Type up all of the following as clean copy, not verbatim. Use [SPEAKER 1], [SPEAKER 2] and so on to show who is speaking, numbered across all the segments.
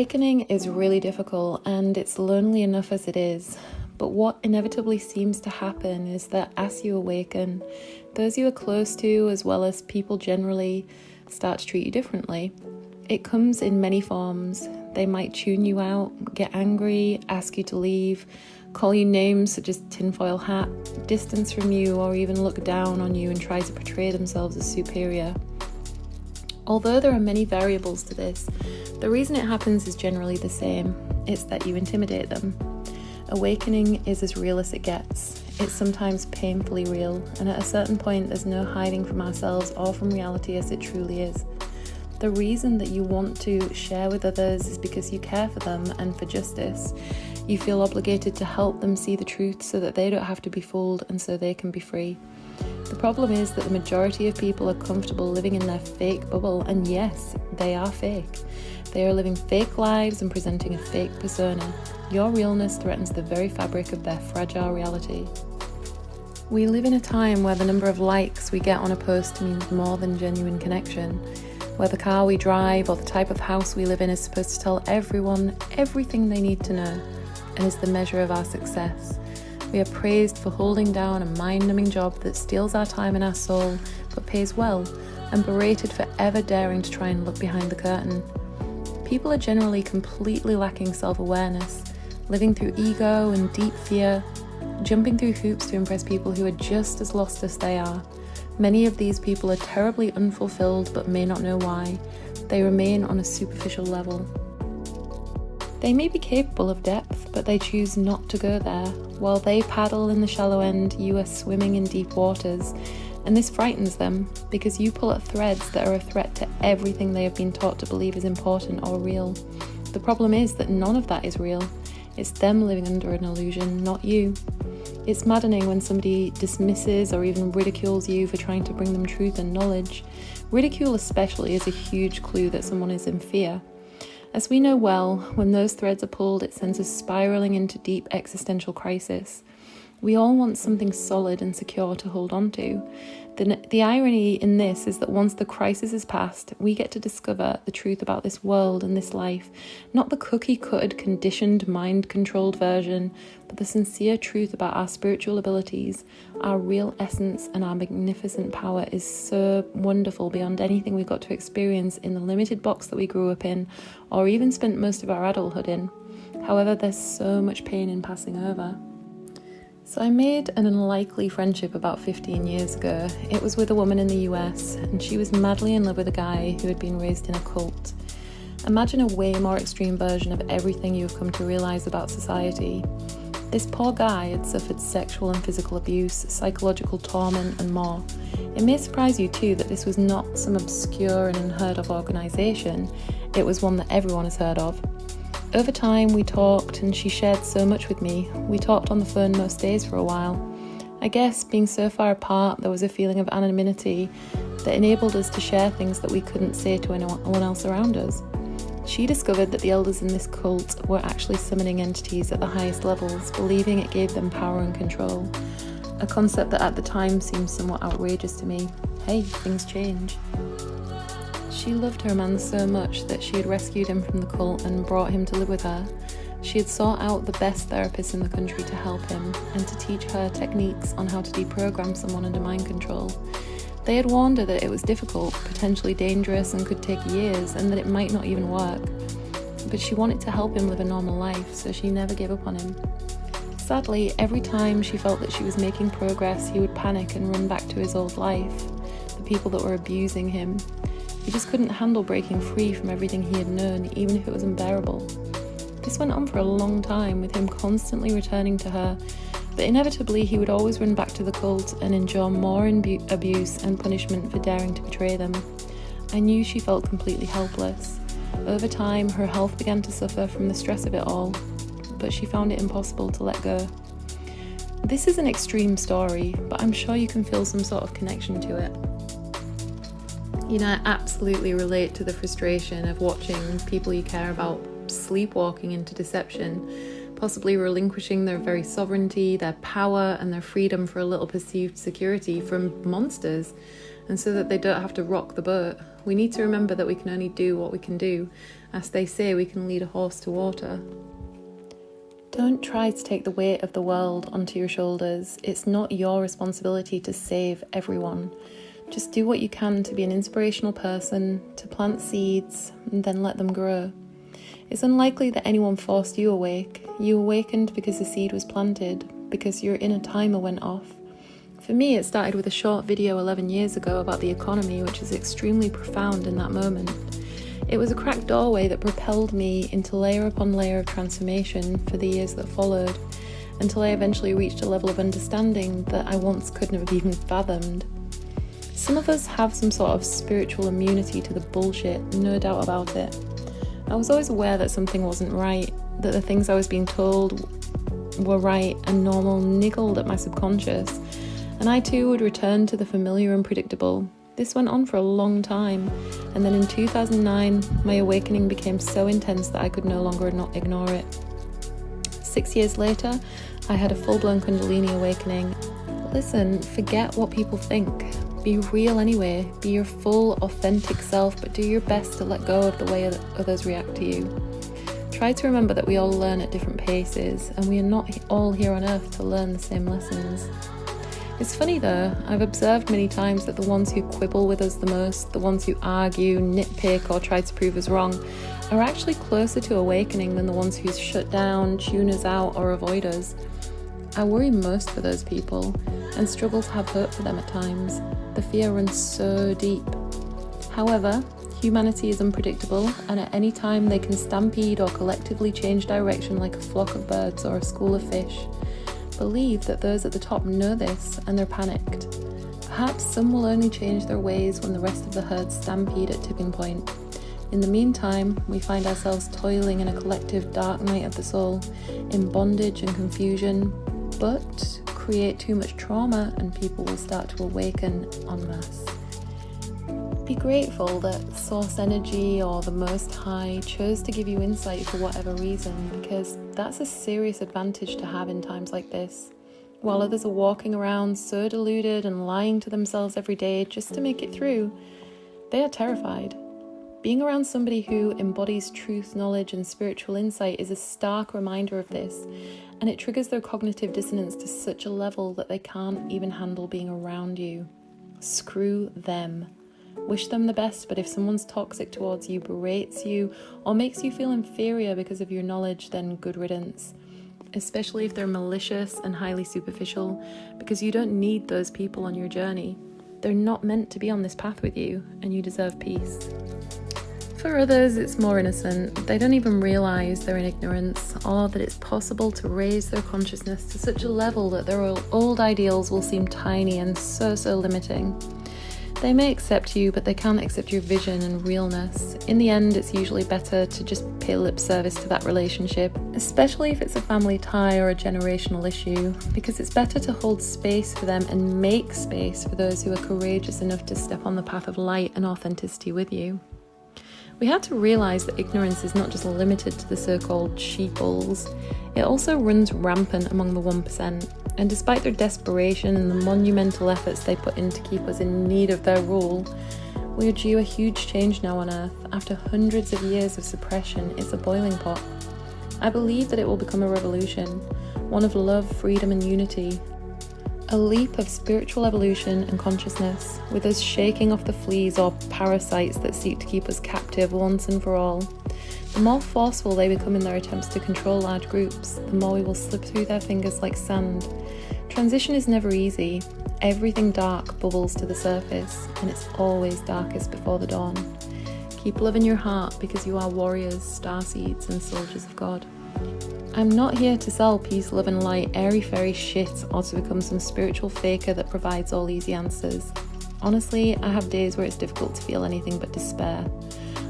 [SPEAKER 1] Awakening is really difficult and it's lonely enough as it is, but what inevitably seems to happen is that as you awaken, those you are close to, as well as people generally, start to treat you differently. It comes in many forms. They might tune you out, get angry, ask you to leave, call you names such as tinfoil hat, distance from you, or even look down on you and try to portray themselves as superior. Although there are many variables to this, the reason it happens is generally the same. It's that you intimidate them. Awakening is as real as it gets. It's sometimes painfully real, and at a certain point there's no hiding from ourselves or from reality as it truly is. The reason that you want to share with others is because you care for them and for justice. You feel obligated to help them see the truth so that they don't have to be fooled and so they can be free. The problem is that the majority of people are comfortable living in their fake bubble, and yes, they are fake. They are living fake lives and presenting a fake persona. Your realness threatens the very fabric of their fragile reality. We live in a time where the number of likes we get on a post means more than genuine connection, where the car we drive or the type of house we live in is supposed to tell everyone everything they need to know, and is the measure of our success. We are praised for holding down a mind-numbing job that steals our time and our soul, but pays well, and berated for ever daring to try and look behind the curtain. People are generally completely lacking self-awareness, living through ego and deep fear, jumping through hoops to impress people who are just as lost as they are. Many of these people are terribly unfulfilled but may not know why. They remain on a superficial level. They may be capable of depth, but they choose not to go there. While they paddle in the shallow end, you are swimming in deep waters. And this frightens them, because you pull at threads that are a threat to everything they have been taught to believe is important or real. The problem is that none of that is real. It's them living under an illusion, not you. It's maddening when somebody dismisses or even ridicules you for trying to bring them truth and knowledge. Ridicule especially is a huge clue that someone is in fear. As we know well, when those threads are pulled, it sends us spiraling into deep existential crisis. We all want something solid and secure to hold on to. The irony in this is that once the crisis is past, we get to discover the truth about this world and this life, not the cookie-cutter, conditioned, mind-controlled version, but the sincere truth about our spiritual abilities. Our real essence and our magnificent power is so wonderful beyond anything we got to experience in the limited box that we grew up in, or even spent most of our adulthood in. However, there's so much pain in passing over. So I made an unlikely friendship about 15 years ago. It was with a woman in the US, and she was madly in love with a guy who had been raised in a cult. Imagine a way more extreme version of everything you have come to realise about society. This poor guy had suffered sexual and physical abuse, psychological torment, and more. It may surprise you too that this was not some obscure and unheard of organisation. It was one that everyone has heard of. Over time we talked, and she shared so much with me. We talked on the phone most days for a while. I guess being so far apart, there was a feeling of anonymity that enabled us to share things that we couldn't say to anyone else around us. She discovered that the elders in this cult were actually summoning entities at the highest levels, believing it gave them power and control. A concept that at the time seemed somewhat outrageous to me. Hey, things change. She loved her man so much that she had rescued him from the cult and brought him to live with her. She had sought out the best therapists in the country to help him and to teach her techniques on how to deprogram someone under mind control. They had warned her that it was difficult, potentially dangerous, and could take years, and that it might not even work. But she wanted to help him live a normal life, so she never gave up on him. Sadly, every time she felt that she was making progress, he would panic and run back to his old life, the people that were abusing him. He just couldn't handle breaking free from everything he had known, even if it was unbearable. This went on for a long time, with him constantly returning to her, but inevitably he would always run back to the cult and endure more abuse and punishment for daring to betray them. I knew she felt completely helpless. Over time, her health began to suffer from the stress of it all, but she found it impossible to let go. This is an extreme story, but I'm sure you can feel some sort of connection to it. You know, I absolutely relate to the frustration of watching people you care about sleepwalking into deception, possibly relinquishing their very sovereignty, their power, and their freedom for a little perceived security from monsters, and so that they don't have to rock the boat. We need to remember that we can only do what we can do, As they say, we can lead a horse to water. Don't try to take the weight of the world onto your shoulders. It's not your responsibility to save everyone. Just do what you can to be an inspirational person, to plant seeds, and then let them grow. It's unlikely that anyone forced you awake. You awakened because the seed was planted, because your inner timer went off. For me, it started with a short video 11 years ago about the economy, which is extremely profound in that moment. It was a cracked doorway that propelled me into layer upon layer of transformation for the years that followed, until I eventually reached a level of understanding that I once couldn't have even fathomed. Some of us have some sort of spiritual immunity to the bullshit, no doubt about it. I was always aware that something wasn't right, that the things I was being told were right and normal niggled at my subconscious, and I too would return to the familiar and predictable. This went on for a long time, and then in 2009, my awakening became so intense that I could no longer not ignore it. 6 years later, I had a full-blown Kundalini awakening. Listen, forget what people think. Be real anyway. Be your full, authentic self, but do your best to let go of the way that others react to you. Try to remember that we all learn at different paces, and we are not all here on earth to learn the same lessons. It's funny though, I've observed many times that the ones who quibble with us the most, the ones who argue, nitpick, or try to prove us wrong, are actually closer to awakening than the ones who shut down, tune us out, or avoid us. I worry most for those people, and struggle to have hope for them at times. The fear runs so deep. However, humanity is unpredictable, and at any time they can stampede or collectively change direction like a flock of birds or a school of fish. Believe that those at the top know this, and they're panicked. Perhaps some will only change their ways when the rest of the herd stampede at tipping point. In the meantime, we find ourselves toiling in a collective dark night of the soul, in bondage and confusion, but create too much trauma and people will start to awaken en masse. Be grateful that Source Energy or the Most High chose to give you insight for whatever reason, because that's a serious advantage to have in times like this. While others are walking around so deluded and lying to themselves every day just to make it through, they are terrified. Being around somebody who embodies truth, knowledge, and spiritual insight is a stark reminder of this, and it triggers their cognitive dissonance to such a level that they can't even handle being around you. Screw them. Wish them the best, but if someone's toxic towards you, berates you, or makes you feel inferior because of your knowledge, then good riddance. Especially if they're malicious and highly superficial, because you don't need those people on your journey. They're not meant to be on this path with you, and you deserve peace. For others, it's more innocent. They don't even realise they're in ignorance, or that it's possible to raise their consciousness to such a level that their old ideals will seem tiny and so limiting. They may accept you, but they can't accept your vision and realness. In the end, it's usually better to just pay lip service to that relationship, especially if it's a family tie or a generational issue, because it's better to hold space for them and make space for those who are courageous enough to step on the path of light and authenticity with you. We have to realise that ignorance is not just limited to the so-called sheeples, it also runs rampant among the 1%. And despite their desperation and the monumental efforts they put in to keep us in need of their rule, we are due a huge change now on Earth. After hundreds of years of suppression, it's a boiling pot. I believe that it will become a revolution, one of love, freedom and unity. A leap of spiritual evolution and consciousness, with us shaking off the fleas or parasites that seek to keep us captive once and for all. The more forceful they become in their attempts to control large groups, the more we will slip through their fingers like sand. Transition is never easy. Everything dark bubbles to the surface, and it's always darkest before the dawn. Keep love in your heart, because you are warriors, starseeds, and soldiers of God. I'm not here to sell peace, love and light, airy-fairy shit, or to become some spiritual faker that provides all easy answers. Honestly, I have days where it's difficult to feel anything but despair.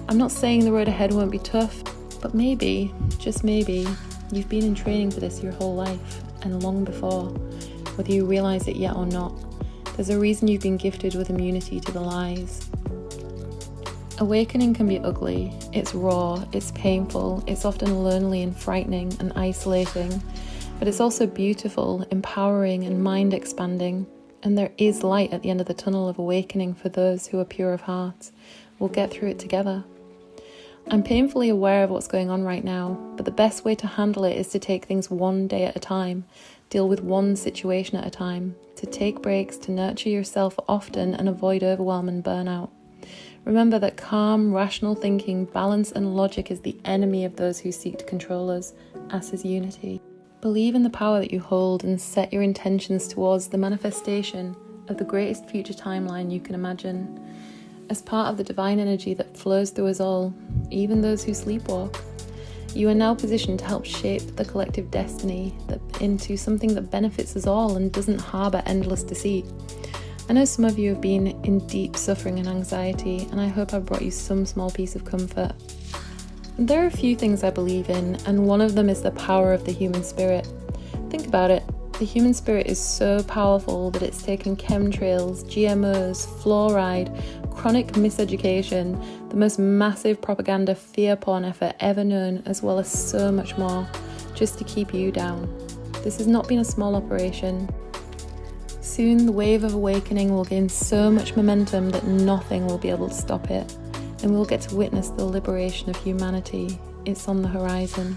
[SPEAKER 1] I'm not saying the road ahead won't be tough, but maybe, just maybe, you've been in training for this your whole life, and long before, whether you realise it yet or not. There's a reason you've been gifted with immunity to the lies. Awakening can be ugly, it's raw, it's painful, it's often lonely and frightening and isolating, but it's also beautiful, empowering and mind-expanding, and there is light at the end of the tunnel of awakening for those who are pure of heart. We'll get through it together. I'm painfully aware of what's going on right now, but the best way to handle it is to take things one day at a time, deal with one situation at a time, to take breaks, to nurture yourself often and avoid overwhelm and burnout. Remember that calm, rational thinking, balance and logic is the enemy of those who seek to control us, as is unity. Believe in the power that you hold and set your intentions towards the manifestation of the greatest future timeline you can imagine. As part of the divine energy that flows through us all, even those who sleepwalk, you are now positioned to help shape the collective destiny into something that benefits us all and doesn't harbour endless deceit. I know some of you have been in deep suffering and anxiety, and I hope I've brought you some small piece of comfort. There are a few things I believe in, and one of them is the power of the human spirit. Think about it. The human spirit is so powerful that it's taken chemtrails, GMOs, fluoride, chronic miseducation, the most massive propaganda fear porn effort ever known, as well as so much more, just to keep you down. This has not been a small operation. Soon the wave of awakening will gain so much momentum that nothing will be able to stop it, and we'll get to witness the liberation of humanity. It's on the horizon.